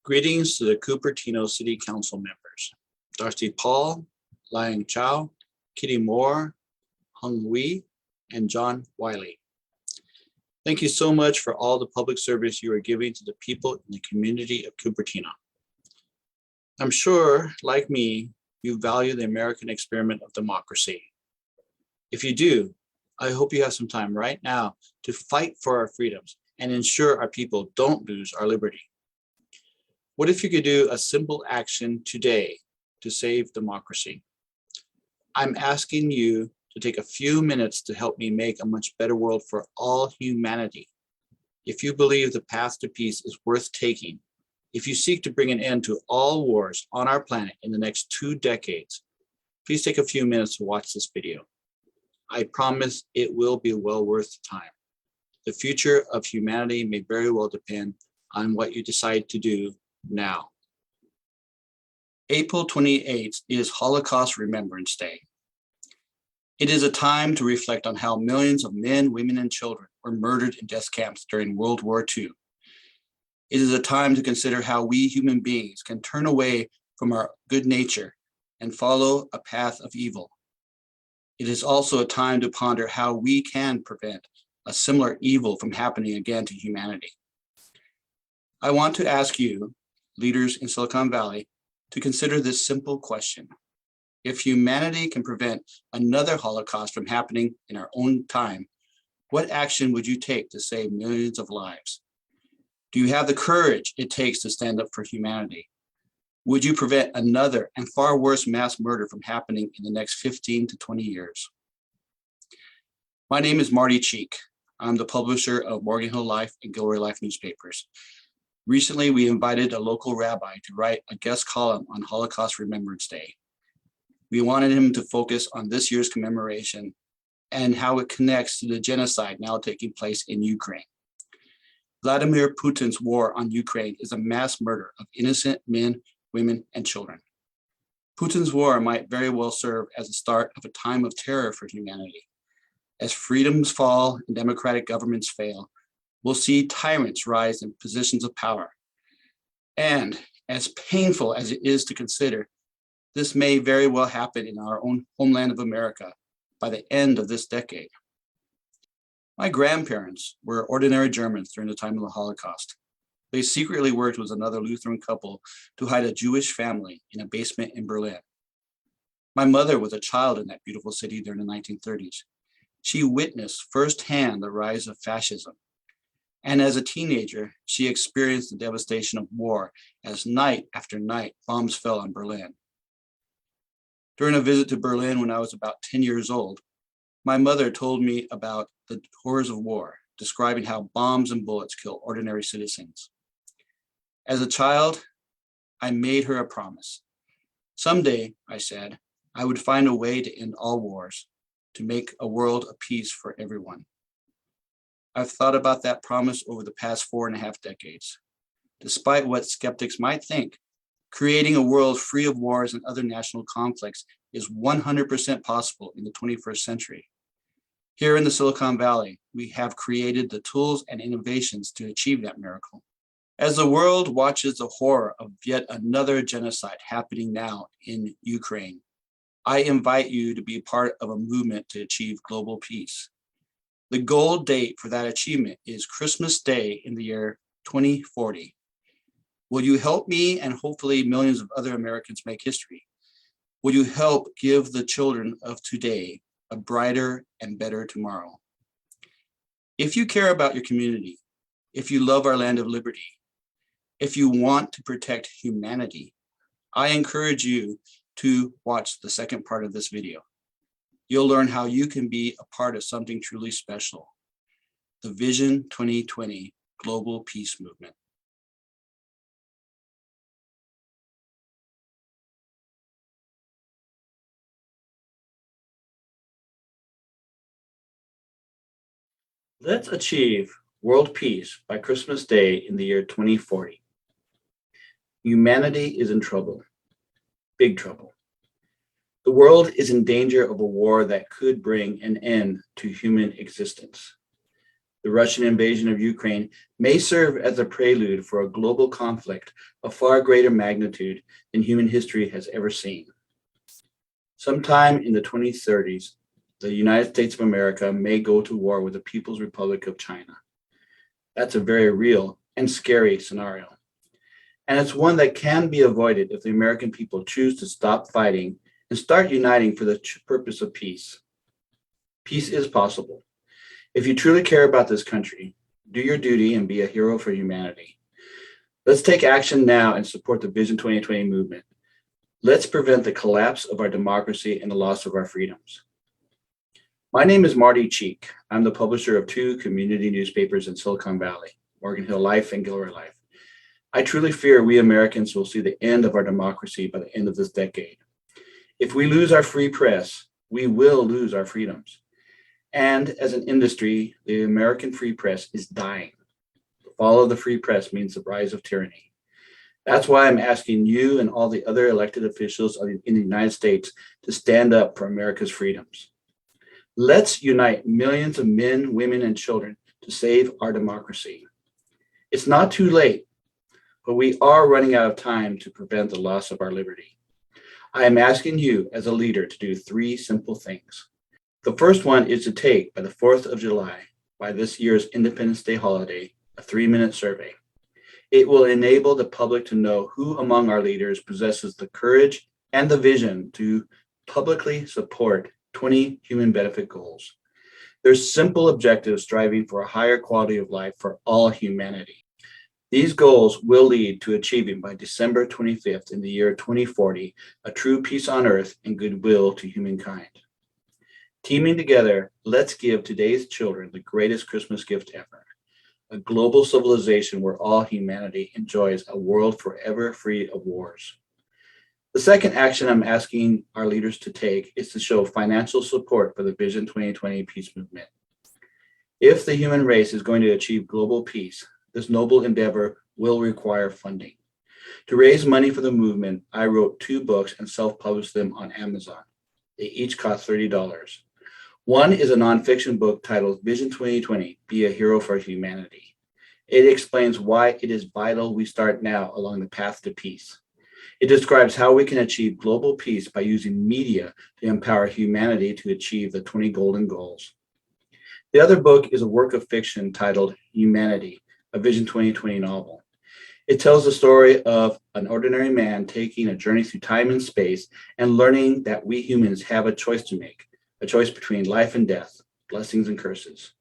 Greetings to the Cupertino City Council members, Darcy Paul, Liang Chow, Kitty Moore, Hung Wee, and John Wiley. Thank you so much for all the public service you are giving to the people in the community of Cupertino. I'm sure, like me, you value the American experiment of democracy. If you do, I hope you have some time right now to fight for our freedoms and ensure our people don't lose our liberty. What if you could do a simple action today to save democracy? I'm asking you to take a few minutes to help me make a much better world for all humanity. If you believe the path to peace is worth taking, if you seek to bring an end to all wars on our planet in the next 2 decades, please take a few minutes to watch this video. I promise it will be well worth the time. The future of humanity may very well depend on what you decide to do now. April 28th is Holocaust Remembrance Day. It is a time to reflect on how millions of men, women, and children were murdered in death camps during World War II. It is a time to consider how we human beings can turn away from our good nature and follow a path of evil. It is also a time to ponder how we can prevent a similar evil from happening again to humanity. I want to ask you, leaders in Silicon Valley, to consider this simple question. If humanity can prevent another Holocaust from happening in our own time, what action would you take to save millions of lives? Do you have the courage it takes to stand up for humanity? Would you prevent another and far worse mass murder from happening in the next 15 to 20 years? My name is Marty Cheek. I'm the publisher of Morgan Hill Life and Gilroy Life newspapers. Recently, we invited a local rabbi to write a guest column on Holocaust Remembrance Day. We wanted him to focus on this year's commemoration and how it connects to the genocide now taking place in Ukraine. Vladimir Putin's war on Ukraine is a mass murder of innocent men, women, and children. Putin's war might very well serve as the start of a time of terror for humanity. As freedoms fall and democratic governments fail, we'll see tyrants rise in positions of power. And as painful as it is to consider, this may very well happen in our own homeland of America by the end of this decade. My grandparents were ordinary Germans during the time of the Holocaust. They secretly worked with another Lutheran couple to hide a Jewish family in a basement in Berlin. My mother was a child in that beautiful city during the 1930s. She witnessed firsthand the rise of fascism. And as a teenager, she experienced the devastation of war as night after night bombs fell on Berlin. During a visit to Berlin when I was about 10 years old, my mother told me about the horrors of war, describing how bombs and bullets kill ordinary citizens. As a child, I made her a promise. Someday, I said, I would find a way to end all wars, to make a world of peace for everyone. I've thought about that promise over the past 4.5 decades. Despite what skeptics might think, creating a world free of wars and other national conflicts is 100% possible in the 21st century. Here in the Silicon Valley, we have created the tools and innovations to achieve that miracle. As the world watches the horror of yet another genocide happening now in Ukraine, I invite you to be part of a movement to achieve global peace. The goal date for that achievement is Christmas Day in the year 2040. Will you help me and hopefully millions of other Americans make history? Will you help give the children of today a brighter and better tomorrow? If you care about your community, if you love our land of liberty, if you want to protect humanity, I encourage you to watch the second part of this video. You'll learn how you can be a part of something truly special, the Vision-2020 Global Peace Movement. Let's achieve world peace by Christmas Day in the year 2040. Humanity is in trouble, big trouble. The world is in danger of a war that could bring an end to human existence. The Russian invasion of Ukraine may serve as a prelude for a global conflict of far greater magnitude than human history has ever seen. Sometime in the 2030s, the United States of America may go to war with the People's Republic of China. That's a very real and scary scenario. And it's one that can be avoided if the American people choose to stop fighting and start uniting for the purpose of peace. Peace is possible. If you truly care about this country, do your duty and be a hero for humanity. Let's take action now and support the Vision 2020 movement. Let's prevent the collapse of our democracy and the loss of our freedoms. My name is Marty Cheek. I'm the publisher of 2 community newspapers in Silicon Valley, Morgan Hill Life and Gilroy Life. I truly fear we Americans will see the end of our democracy by the end of this decade. If we lose our free press, we will lose our freedoms. And as an industry, the American free press is dying. The fall of the free press means the rise of tyranny. That's why I'm asking you and all the other elected officials in the United States to stand up for America's freedoms. Let's unite millions of men, women, and children to save our democracy. It's not too late, but we are running out of time to prevent the loss of our liberty. I am asking you as a leader to do 3 simple things. The first one is to take, by the 4th of July, by this year's Independence Day holiday, a 3-minute survey. It will enable the public to know who among our leaders possesses the courage and the vision to publicly support 20 human benefit goals. There's simple objectives striving for a higher quality of life for all humanity. These goals will lead to achieving by December 25th in the year 2040 a true peace on earth and goodwill to humankind. Teaming together, let's give today's children the greatest Christmas gift ever, a global civilization where all humanity enjoys a world forever free of wars. The second action I'm asking our leaders to take is to show financial support for the Vision 2020 peace movement. If the human race is going to achieve global peace, this noble endeavor will require funding. To raise money for the movement, I wrote 2 books and self-published them on Amazon. They each cost $30. One is a nonfiction book titled Vision 2020, Be a Hero for Humanity. It explains why it is vital we start now along the path to peace. It describes how we can achieve global peace by using media to empower humanity to achieve the 20 golden goals. The other book is a work of fiction titled Humanity, a Vision 2020 novel. It tells the story of an ordinary man taking a journey through time and space and learning that we humans have a choice to make, a choice between life and death, blessings and curses.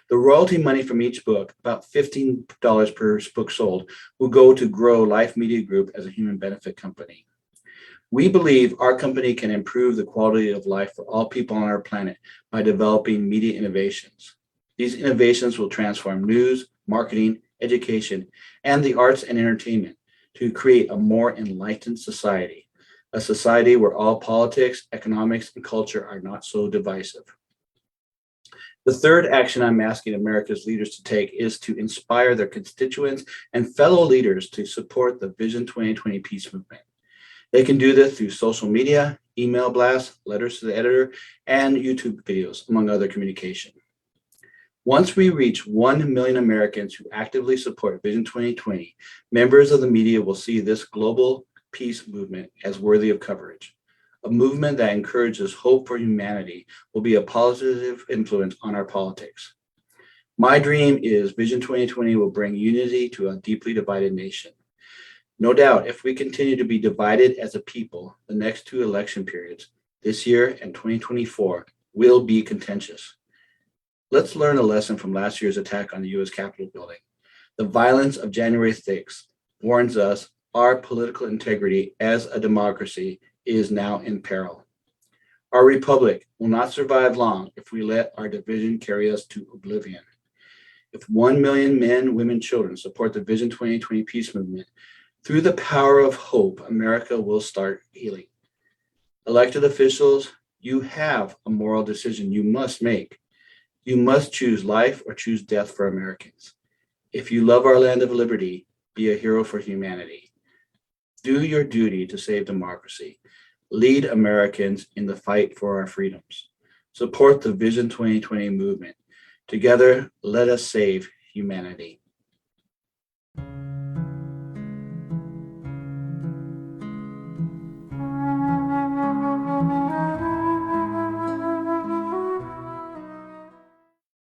The royalty money from each book, about $15 per book sold, will go to grow Life Media Group as a human benefit company. We believe our company can improve the quality of life for all people on our planet by developing media innovations. These innovations will transform news, marketing, education, and the arts and entertainment to create a more enlightened society, a society where all politics, economics, and culture are not so divisive. The third action I'm asking America's leaders to take is to inspire their constituents and fellow leaders to support the Vision 2020 peace movement. They can do this through social media, email blasts, letters to the editor, and YouTube videos, among other communication. Once we reach 1 million Americans who actively support Vision 2020, members of the media will see this global peace movement as worthy of coverage. A movement that encourages hope for humanity will be a positive influence on our politics. My dream is Vision 2020 will bring unity to a deeply divided nation. No doubt, if we continue to be divided as a people, the next 2 election periods, this year and 2024, will be contentious. Let's learn a lesson from last year's attack on the U.S. Capitol building. The violence of January 6th warns us our political integrity as a democracy is now in peril. Our republic will not survive long if we let our division carry us to oblivion. If 1 million men, women, children support the Vision 2020 peace movement, through the power of hope, America will start healing. Elected officials, you have a moral decision you must make. You must choose life or choose death for Americans. If you love our land of liberty, be a hero for humanity. Do your duty to save democracy. Lead Americans in the fight for our freedoms. Support the Vision 2020 movement. Together, let us save humanity.